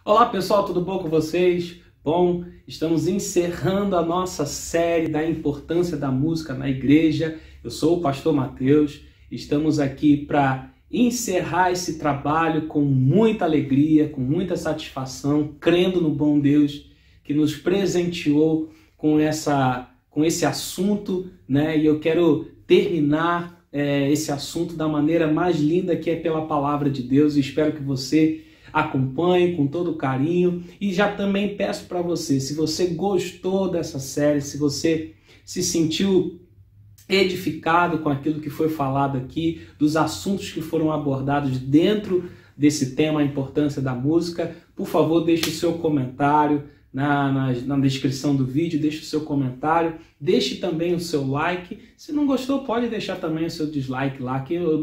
Olá pessoal, tudo bom com vocês? Bom, estamos encerrando a nossa série da importância da música na igreja. Eu sou o pastor Mateus, estamos aqui para encerrar esse trabalho com muita alegria, com muita satisfação, crendo no bom Deus que nos presenteou com esse assunto, né? E eu quero terminar esse assunto da maneira mais linda, que é pela palavra de Deus, e espero que você acompanhe com todo carinho. E já também peço para você, se você gostou dessa série, se você se sentiu edificado com aquilo que foi falado aqui, dos assuntos que foram abordados dentro desse tema, a importância da música, por favor, deixe o seu comentário na descrição do vídeo, deixe o seu comentário, deixe também o seu like. Se não gostou, pode deixar também o seu dislike lá, que eu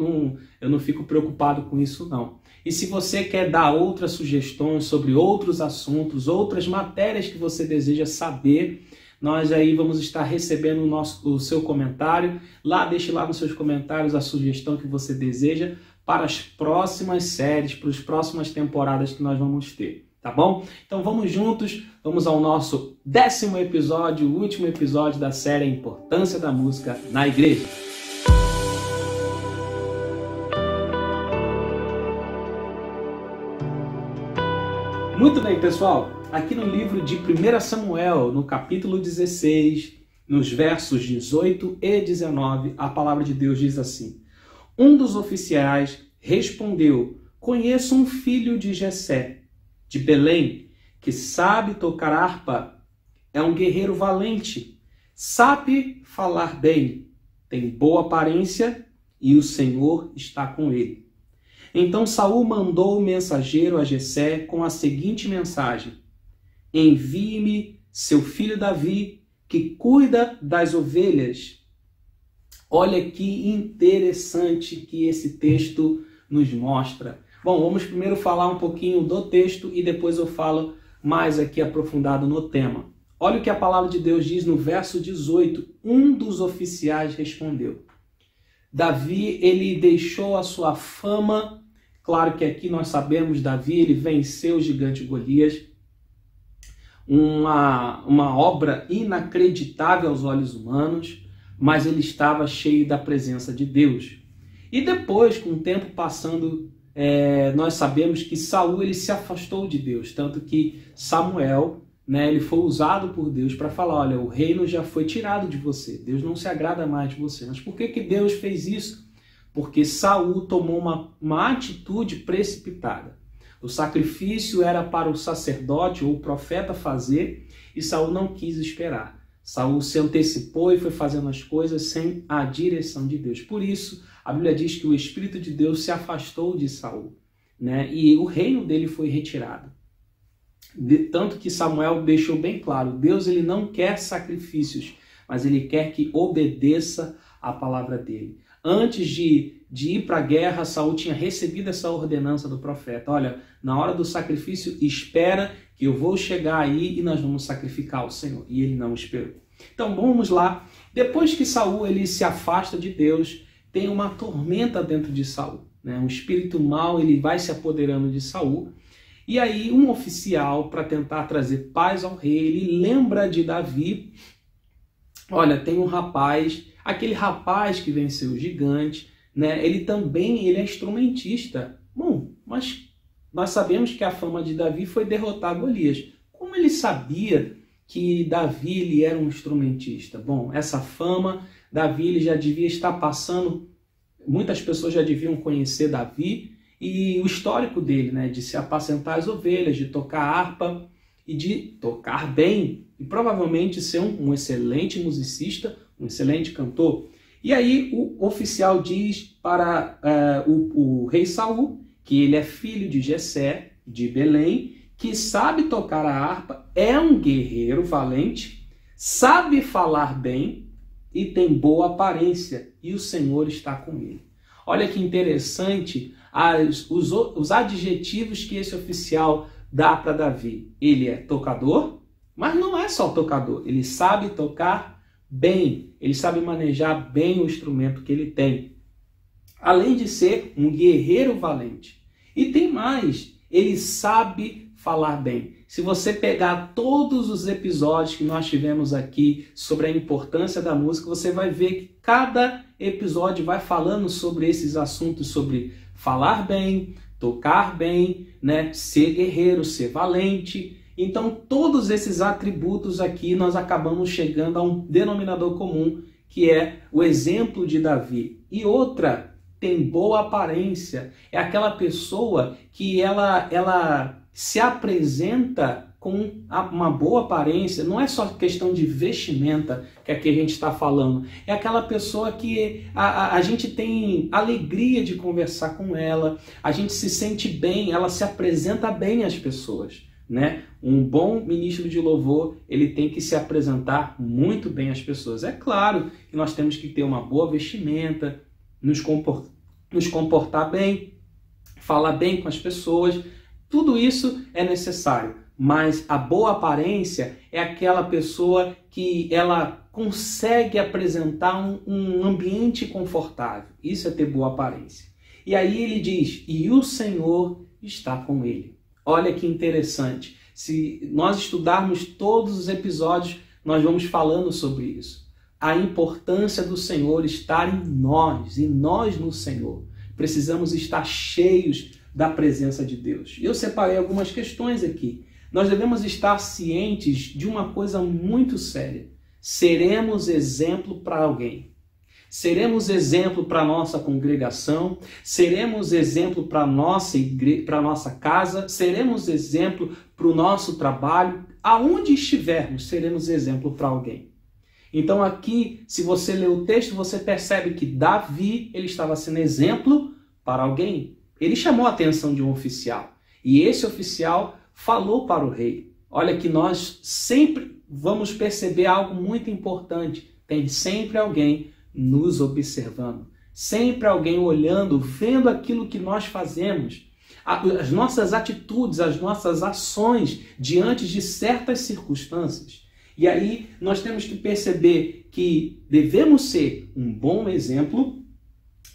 não fico preocupado com isso não. E se você quer dar outras sugestões sobre outros assuntos, outras matérias que você deseja saber, nós aí vamos estar recebendo o seu comentário. Lá, deixe lá nos seus comentários a sugestão que você deseja para as próximas séries, para as próximas temporadas que nós vamos ter, tá bom? Então vamos juntos, vamos ao nosso 10º episódio, o último episódio da série A Importância da Música na Igreja. Muito bem, pessoal, aqui no livro de 1 Samuel, no capítulo 16, nos versos 18 e 19, a palavra de Deus diz assim: Um dos oficiais respondeu: Conheço um filho de Jessé, de Belém, que sabe tocar harpa, é um guerreiro valente, sabe falar bem, tem boa aparência e o Senhor está com ele. Então Saul mandou o mensageiro a Jessé com a seguinte mensagem: Envie-me seu filho Davi, que cuida das ovelhas. Olha que interessante que esse texto nos mostra. Bom, vamos primeiro falar um pouquinho do texto e depois eu falo mais aqui aprofundado no tema. Olha o que a palavra de Deus diz no verso 18. Um dos oficiais respondeu. Davi, ele deixou a sua fama. Claro que aqui nós sabemos, Davi, ele venceu o gigante Golias, uma obra inacreditável aos olhos humanos, mas ele estava cheio da presença de Deus. E depois, com o tempo passando, nós sabemos que Saul ele se afastou de Deus, tanto que Samuel, ele foi usado por Deus para falar: olha, o reino já foi tirado de você, Deus não se agrada mais de você. Mas por que Deus fez isso? Porque Saul tomou uma atitude precipitada. O sacrifício era para o sacerdote ou o profeta fazer, e Saul não quis esperar. Saul se antecipou e foi fazendo as coisas sem a direção de Deus. Por isso, a Bíblia diz que o Espírito de Deus se afastou de Saul, e o reino dele foi retirado. Tanto que Samuel deixou bem claro: Deus ele não quer sacrifícios, mas ele quer que obedeça a palavra dele. Antes de ir para a guerra, Saul tinha recebido essa ordenança do profeta: olha, na hora do sacrifício, espera que eu vou chegar aí e nós vamos sacrificar o Senhor. E ele não esperou. Então vamos lá. Depois que Saul ele se afasta de Deus, tem uma tormenta dentro de Saul. Um espírito mau ele vai se apoderando de Saul. E aí um oficial, para tentar trazer paz ao rei, ele lembra de Davi. Olha, tem um rapaz, aquele rapaz que venceu o gigante, ele é instrumentista. Bom, mas nós sabemos que a fama de Davi foi derrotar Golias. Como ele sabia que Davi ele era um instrumentista? Bom, essa fama, Davi ele já devia estar passando, muitas pessoas já deviam conhecer Davi e o histórico dele, de se apacentar as ovelhas, de tocar harpa e de tocar bem, e provavelmente ser um excelente musicista, um excelente cantor. E aí o oficial diz para o rei Saul que ele é filho de Jessé, de Belém, que sabe tocar a harpa, é um guerreiro valente, sabe falar bem e tem boa aparência, e o Senhor está com ele. Olha que interessante os adjetivos que esse oficial dá para Davi. Ele é tocador, mas não é só tocador, ele sabe tocar bem, ele sabe manejar bem o instrumento que ele tem. Além de ser um guerreiro valente. E tem mais, ele sabe falar bem. Se você pegar todos os episódios que nós tivemos aqui sobre a importância da música, você vai ver que cada episódio vai falando sobre esses assuntos, sobre falar bem, tocar bem, né? Ser guerreiro, ser valente. Então, todos esses atributos aqui nós acabamos chegando a um denominador comum, que é o exemplo de Davi. E outra, tem boa aparência. É aquela pessoa que ela se apresenta com uma boa aparência. Não é só questão de vestimenta que aqui a gente está falando. É aquela pessoa que a gente tem alegria de conversar com ela, a gente se sente bem, ela se apresenta bem às pessoas, né? Um bom ministro de louvor, ele tem que se apresentar muito bem às pessoas. É claro que nós temos que ter uma boa vestimenta, nos comportar bem, falar bem com as pessoas. Tudo isso é necessário, mas a boa aparência é aquela pessoa que ela consegue apresentar um ambiente confortável. Isso é ter boa aparência. E aí ele diz, e o Senhor está com ele. Olha que interessante. Se nós estudarmos todos os episódios, nós vamos falando sobre isso. A importância do Senhor estar em nós, e nós no Senhor. Precisamos estar cheios da presença de Deus. Eu separei algumas questões aqui. Nós devemos estar cientes de uma coisa muito séria. Seremos exemplo para alguém. Seremos exemplo para a nossa congregação, seremos exemplo para a nossa igreja, para a nossa casa, seremos exemplo para o nosso trabalho. Aonde estivermos, seremos exemplo para alguém. Então aqui, se você ler o texto, você percebe que Davi, ele estava sendo exemplo para alguém. Ele chamou a atenção de um oficial. E esse oficial falou para o rei. Olha que nós sempre vamos perceber algo muito importante. Tem sempre alguém nos observando. Sempre alguém olhando, vendo aquilo que nós fazemos. As nossas atitudes, as nossas ações diante de certas circunstâncias. E aí nós temos que perceber que devemos ser um bom exemplo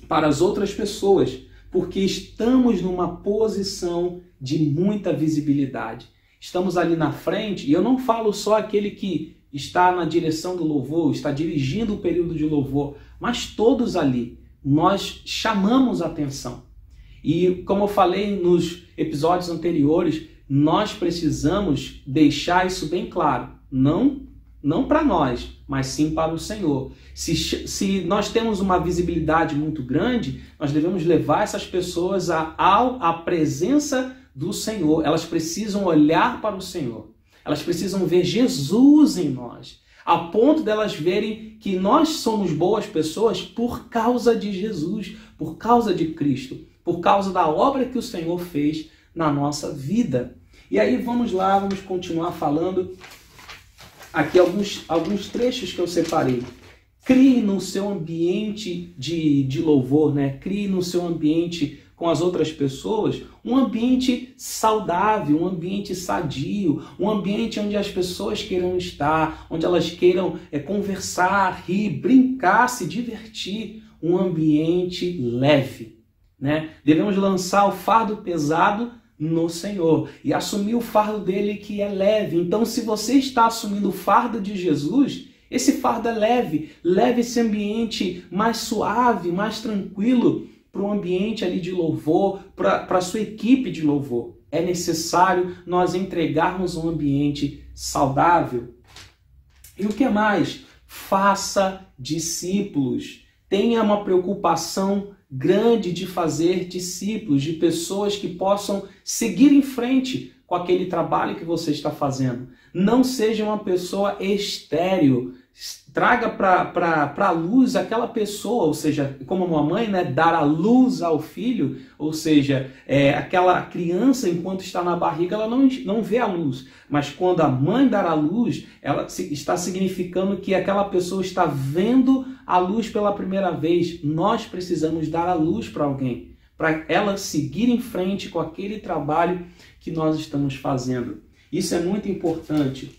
para as outras pessoas, porque estamos numa posição de muita visibilidade. Estamos ali na frente, e eu não falo só aquele que está na direção do louvor, está dirigindo o período de louvor, mas todos ali, nós chamamos a atenção. E como eu falei nos episódios anteriores, nós precisamos deixar isso bem claro, não para nós, mas sim para o Senhor. Se nós temos uma visibilidade muito grande, nós devemos levar essas pessoas à presença do Senhor. Elas precisam olhar para o Senhor. Elas precisam ver Jesus em nós, a ponto delas verem que nós somos boas pessoas por causa de Jesus, por causa de Cristo, por causa da obra que o Senhor fez na nossa vida. E aí vamos lá, vamos continuar falando aqui alguns trechos que eu separei. Crie no seu ambiente de louvor, né? Crie no seu ambiente com as outras pessoas um ambiente saudável, um ambiente sadio, um ambiente onde as pessoas queiram estar, onde elas queiram conversar, rir, brincar, se divertir, um ambiente leve, né? Devemos lançar o fardo pesado no Senhor e assumir o fardo dele que é leve. Então, se você está assumindo o fardo de Jesus, esse fardo é leve, leve esse ambiente mais suave, mais tranquilo, para um ambiente ali de louvor, para a sua equipe de louvor. É necessário nós entregarmos um ambiente saudável. E o que mais? Faça discípulos. Tenha uma preocupação grande de fazer discípulos, de pessoas que possam seguir em frente com aquele trabalho que você está fazendo. Não seja uma pessoa estéril. Traga para a luz aquela pessoa, ou seja, como uma mãe, né, dar a luz ao filho, ou seja, aquela criança, enquanto está na barriga, ela não vê a luz. Mas quando a mãe dar a luz, ela está significando que aquela pessoa está vendo a luz pela primeira vez. Nós precisamos dar a luz para alguém, para ela seguir em frente com aquele trabalho que nós estamos fazendo. Isso é muito importante.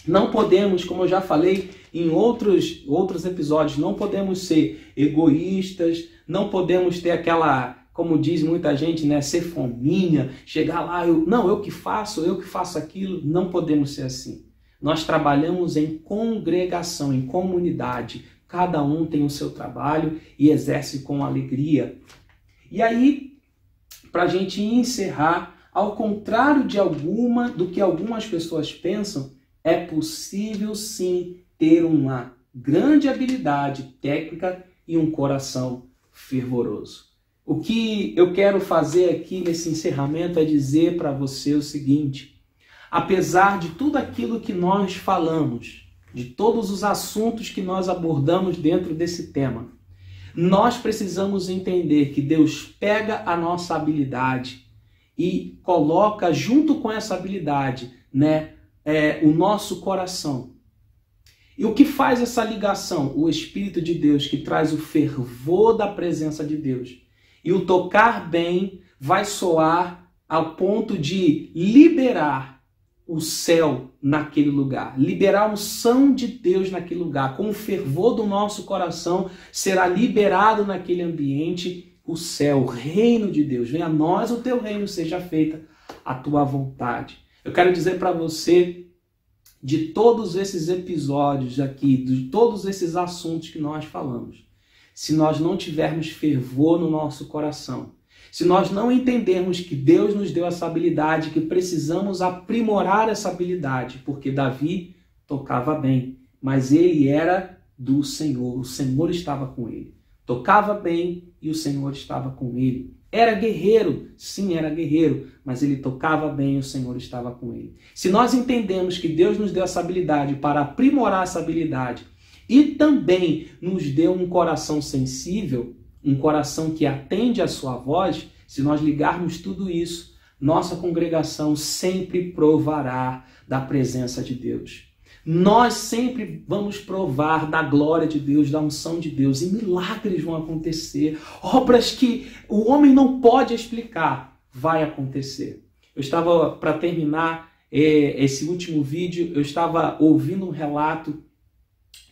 Não podemos, como eu já falei em outros episódios, não podemos ser egoístas, não podemos ter aquela como diz muita gente, né, ser fominha, chegar lá, eu que faço aquilo. Não podemos ser assim. Nós trabalhamos em congregação, em comunidade. Cada um tem o seu trabalho e exerce com alegria. E aí, para a gente encerrar, ao contrário do que algumas pessoas pensam, é possível sim ter uma grande habilidade técnica e um coração fervoroso. O que eu quero fazer aqui nesse encerramento é dizer para você o seguinte: apesar de tudo aquilo que nós falamos, de todos os assuntos que nós abordamos dentro desse tema, nós precisamos entender que Deus pega a nossa habilidade e coloca junto com essa habilidade, o nosso coração. E o que faz essa ligação? O Espírito de Deus, que traz o fervor da presença de Deus. E o tocar bem vai soar ao ponto de liberar o céu naquele lugar, liberar a unção de Deus naquele lugar. Com o fervor do nosso coração será liberado naquele ambiente o céu, o reino de Deus. Venha a nós o teu reino, seja feita a tua vontade. Eu quero dizer para você, de todos esses episódios aqui, de todos esses assuntos que nós falamos, se nós não tivermos fervor no nosso coração, se nós não entendermos que Deus nos deu essa habilidade, que precisamos aprimorar essa habilidade, porque Davi tocava bem, mas ele era do Senhor, o Senhor estava com ele. Tocava bem e o Senhor estava com ele. Era guerreiro, sim, era guerreiro, mas ele tocava bem e o Senhor estava com ele. Se nós entendemos que Deus nos deu essa habilidade para aprimorar essa habilidade e também nos deu um coração sensível, um coração que atende à sua voz, se nós ligarmos tudo isso, nossa congregação sempre provará da presença de Deus. Nós sempre vamos provar da glória de Deus, da unção de Deus, e milagres vão acontecer. Obras que o homem não pode explicar, vai acontecer. Eu estava, para terminar esse último vídeo, eu estava ouvindo um relato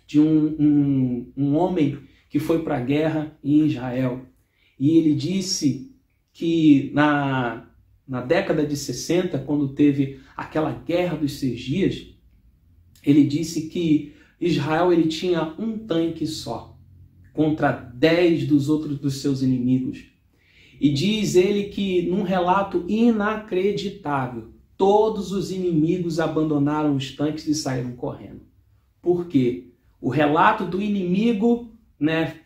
de um homem que foi para a guerra em Israel. E ele disse que na década de 60, quando teve aquela guerra dos 6 dias, ele disse que Israel ele tinha um tanque só, contra 10 dos seus inimigos. E diz ele que, num relato inacreditável, todos os inimigos abandonaram os tanques e saíram correndo. Por quê? O relato do inimigo,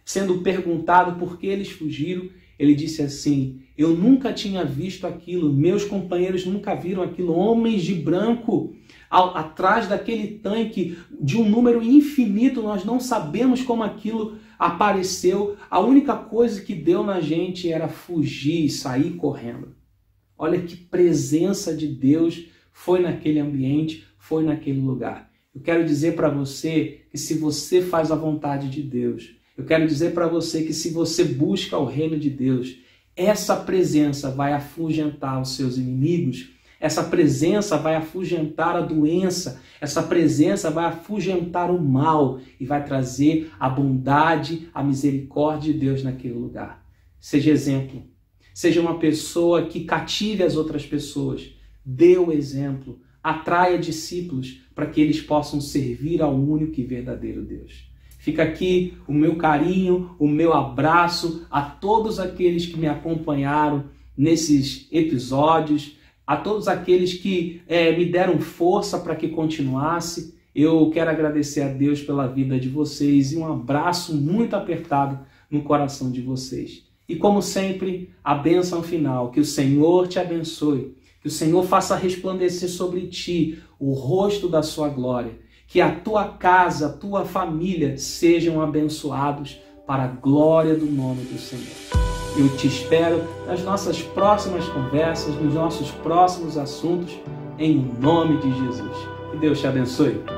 sendo perguntado por que eles fugiram, ele disse assim: eu nunca tinha visto aquilo, meus companheiros nunca viram aquilo, homens de branco atrás daquele tanque de um número infinito, nós não sabemos como aquilo apareceu, a única coisa que deu na gente era fugir e sair correndo. Olha que presença de Deus foi naquele ambiente, foi naquele lugar. Eu quero dizer para você que se você faz a vontade de Deus, eu quero dizer para você que se você busca o reino de Deus, essa presença vai afugentar os seus inimigos, essa presença vai afugentar a doença, essa presença vai afugentar o mal e vai trazer a bondade, a misericórdia de Deus naquele lugar. Seja exemplo, seja uma pessoa que cative as outras pessoas, dê o exemplo, atraia discípulos para que eles possam servir ao único e verdadeiro Deus. Fica aqui o meu carinho, o meu abraço a todos aqueles que me acompanharam nesses episódios, a todos aqueles que me deram força para que continuasse. Eu quero agradecer a Deus pela vida de vocês e um abraço muito apertado no coração de vocês. E como sempre, a bênção final, que o Senhor te abençoe, que o Senhor faça resplandecer sobre ti o rosto da sua glória, que a tua casa, a tua família sejam abençoados para a glória do nome do Senhor. Eu te espero nas nossas próximas conversas, nos nossos próximos assuntos, em nome de Jesus. Que Deus te abençoe.